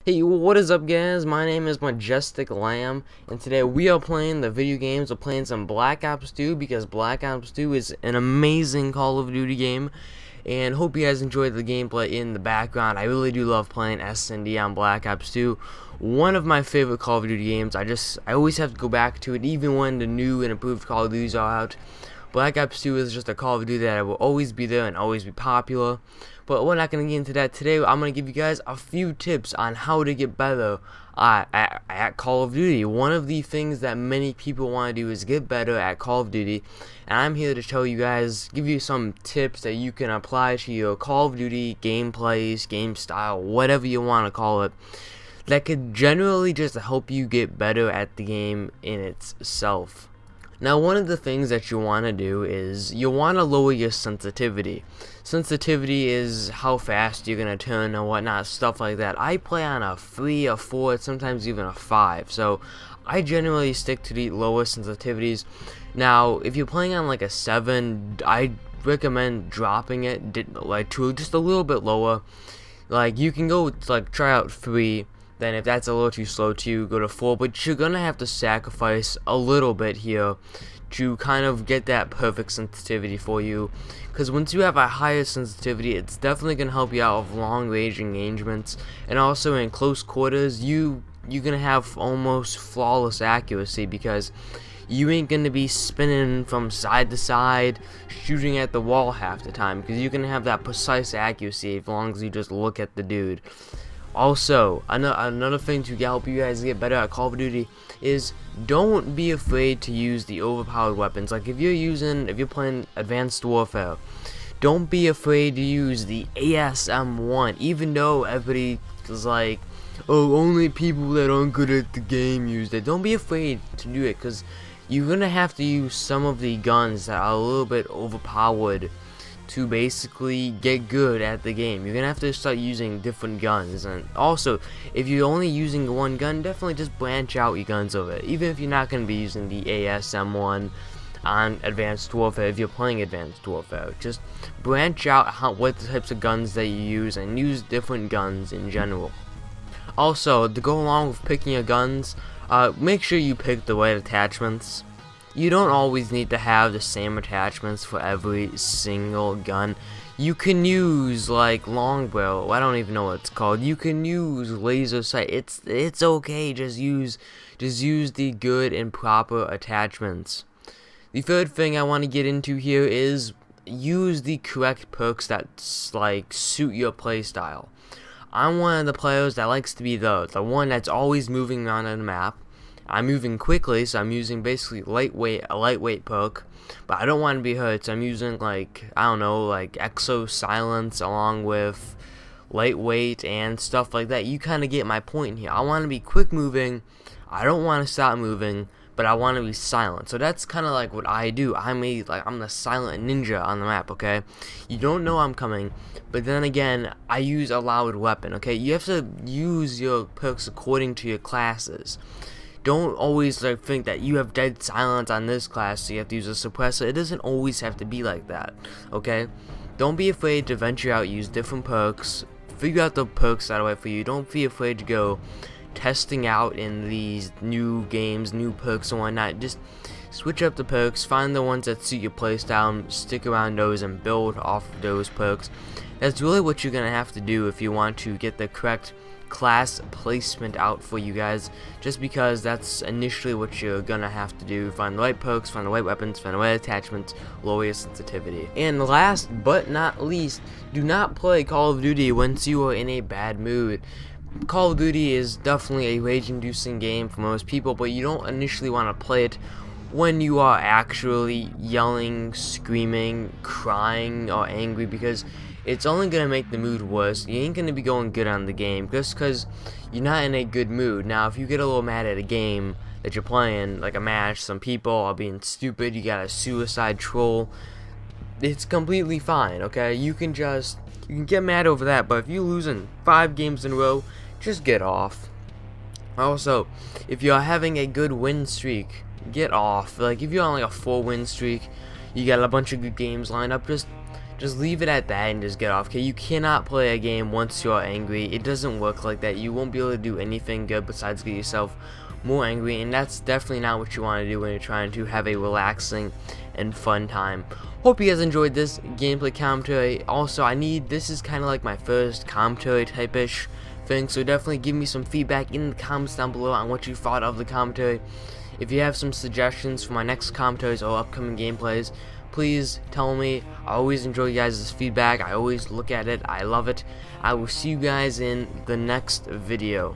Hey, what is up guys? My name is Majestic Lamb, and today we are playing the video games. We're playing some Black Ops 2 because Black Ops 2 is an amazing Call of Duty game, and hope you guys enjoyed the gameplay in the background. I really do love playing S&D on Black Ops 2. One of my favorite Call of Duty games. I always have to go back to it even when the new and improved Call of Duties are out. Black Ops 2 is just a Call of Duty that will always be there and always be popular. But we're not going to get into that today. I'm going to give you guys a few tips on how to get better at Call of Duty. One of the things that many people want to do is get better at Call of Duty. And I'm here to tell you guys, give you some tips that you can apply to your Call of Duty gameplays, game style, whatever you want to call it, that could generally just help you get better at the game in itself. Now, one of the things that you want to do is you want to lower your sensitivity. Sensitivity is how fast you're going to turn and whatnot, stuff like that. I play on a 3, a 4, sometimes even a 5, so I generally stick to the lower sensitivities. Now, if you're playing on like a 7, I recommend dropping it like to just a little bit lower. Like, you can go like try out 3. Then if that's a little too slow to you, go to 4, but you're gonna have to sacrifice a little bit here to kind of get that perfect sensitivity for you, because once you have a higher sensitivity, it's definitely gonna help you out with long range engagements, and also in close quarters you're gonna have almost flawless accuracy, because you ain't gonna be spinning from side to side shooting at the wall half the time, because you're gonna have that precise accuracy as long as you just look at the dude. Also, another thing to help you guys get better at Call of Duty is don't be afraid to use the overpowered weapons. Like if you're playing Advanced Warfare, don't be afraid to use the ASM-1, even though everybody is like, oh, only people that aren't good at the game use it. Don't be afraid to do it, because you're gonna have to use some of the guns that are a little bit overpowered to basically get good at the game. You're gonna have to start using different guns, and also if you're only using one gun, definitely just branch out your guns of it. Even if you're not gonna be using the ASM-1 on Advanced Warfare, if you're playing Advanced Warfare, just branch out what types of guns that you use and use different guns in general. Also, to go along with picking your guns, make sure you pick the right attachments. You don't always need to have the same attachments for every single gun. You can use like longbow, I don't even know what it's called. You can use laser sight. It's okay. Just use the good and proper attachments. The third thing I want to get into here is use the correct perks that like suit your playstyle. I'm one of the players that likes to be the one that's always moving around on the map. I'm moving quickly, so I'm using basically a lightweight perk, but I don't want to be hurt, so I'm using like, I don't know, like Exo Silence along with lightweight and stuff like that. You kind of get my point here. I want to be quick moving, I don't want to stop moving, but I want to be silent. So that's kind of like what I do. I'm the silent ninja on the map, okay? You don't know I'm coming, but then again, I use a loud weapon, okay? You have to use your perks according to your classes. Don't always think that you have dead silence on this class, so you have to use a suppressor. It doesn't always have to be like that, okay? Don't be afraid to venture out, use different perks, figure out the perks that are right for you. Don't be afraid to go testing out in these new games, new perks and whatnot. Just switch up the perks, find the ones that suit your playstyle, stick around those and build off those perks. That's really what you're going to have to do if you want to get the correct class placement out for you guys, just because that's initially what you're gonna have to do. Find the right perks, find the right weapons, find the right attachments, lower your sensitivity. And last but not least, do not play Call of Duty once you are in a bad mood. Call of Duty is definitely a rage-inducing game for most people, but you don't initially want to play it when you are actually yelling, screaming, crying, or angry, because it's only going to make the mood worse. You ain't going to be going good on the game just because you're not in a good mood. Now, if you get a little mad at a game that you're playing, like a match, some people are being stupid, you got a suicide troll, it's completely fine, okay? You can get mad over that, but if you're losing 5 games in a row, just get off. Also, if you're having a good win streak, get off. Like, if you're on like a 4-win streak, you got a bunch of good games lined up, just just leave it at that and just get off. Okay, you cannot play a game once you're angry. It doesn't work like that. You won't be able to do anything good besides get yourself more angry, and that's definitely not what you want to do when you're trying to have a relaxing and fun time. Hope you guys enjoyed this gameplay commentary. Also, this is kind of like my first commentary type-ish thing, so definitely give me some feedback in the comments down below on what you thought of the commentary. If you have some suggestions for my next commentaries or upcoming gameplays, please tell me. I always enjoy you guys' feedback. I always look at it. I love it. I will see you guys in the next video.